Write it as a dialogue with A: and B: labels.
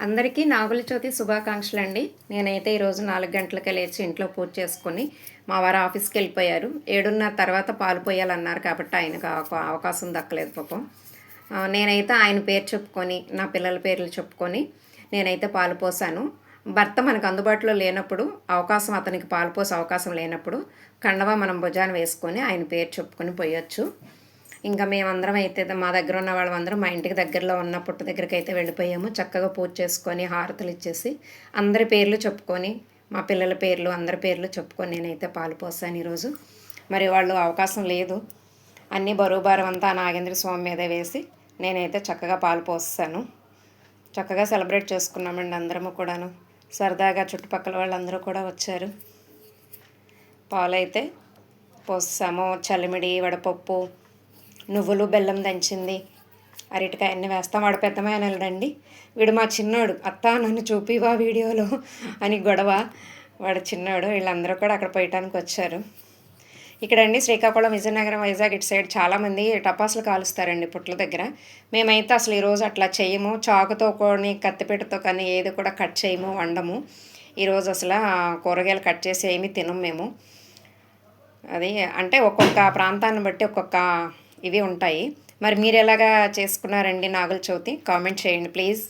A: అందరికీ నాగుల చవితి శుభాకాంక్షలు అండి. నేనైతే ఈరోజు 4 గంటలకే లేచి ఇంట్లో పూజ చేసుకొని మా వారు ఆఫీస్కి వెళ్ళిపోయారు. 7:30 తర్వాత పాలు పోయాలన్నారు కాబట్టి ఆయనకు అవకాశం దక్కలేదు పాపం. నేనైతే ఆయన పేరు చెప్పుకొని నా పిల్లల పేర్లు చెప్పుకొని నేనైతే పాలు పోసాను. భర్త మనకు అందుబాటులో లేనప్పుడు అతనికి పాలు పోసే అవకాశం లేనప్పుడు కండవ మనం భుజాన వేసుకొని ఆయన పేరు చెప్పుకొని పోయొచ్చు. ఇంకా మేమందరం అయితే మా దగ్గర ఉన్న వాళ్ళందరం మా ఇంటికి దగ్గరలో ఉన్న పుట్ట దగ్గరికి అయితే వెళ్ళిపోయాము. చక్కగా పూజ చేసుకొని హారతులు ఇచ్చేసి అందరి పేర్లు చెప్పుకొని మా పిల్లల పేర్లు అందరి పేర్లు చెప్పుకొని నేనైతే పాలు పోసాను ఈరోజు. మరి వాళ్ళు అవకాశం లేదు, అన్నీ బరువు భారం అంతా నాగేంద్ర స్వామి మీద వేసి నేనైతే చక్కగా పాలు పోసాను. చక్కగా సెలబ్రేట్ చేసుకున్నామండి అందరము కూడాను. సరదాగా చుట్టుపక్కల వాళ్ళందరూ కూడా వచ్చారు. పాలైతే పోసాము. చలిమిడి, వడపప్పు, నువ్వులు, బెల్లం దంచింది, అరటికాయ అన్నీ వేస్తాం. వాడు పెద్దమాయనలండి, వీడు మా చిన్నోడు. అత్త నన్ను చూపివా వీడియోలో అని గొడవ. వాడు చిన్నోడు. వీళ్ళందరూ కూడా అక్కడ పోయటానికి వచ్చారు. ఇక్కడండి శ్రీకాకుళం, విజయనగరం, వైజాగ్ ఇటు సైడ్ చాలామంది టపాసులు కాలుస్తారండి పుట్ల దగ్గర. మేమైతే అసలు ఈరోజు అట్లా చేయము. చాకుతో కానీ కత్తిపీటతో కానీ ఏది కూడా కట్ చేయము, వండము. ఈరోజు అసలు కూరగాయలు కట్ చేసి ఏమీ తినం మేము. అది అంటే ఒక్కొక్క ప్రాంతాన్ని బట్టి ఒక్కొక్క ఇవి ఉంటాయి. మరి మీరు ఎలాగా చేసుకున్నారండి నాగుల చవితి? కామెంట్ చేయండి ప్లీజ్.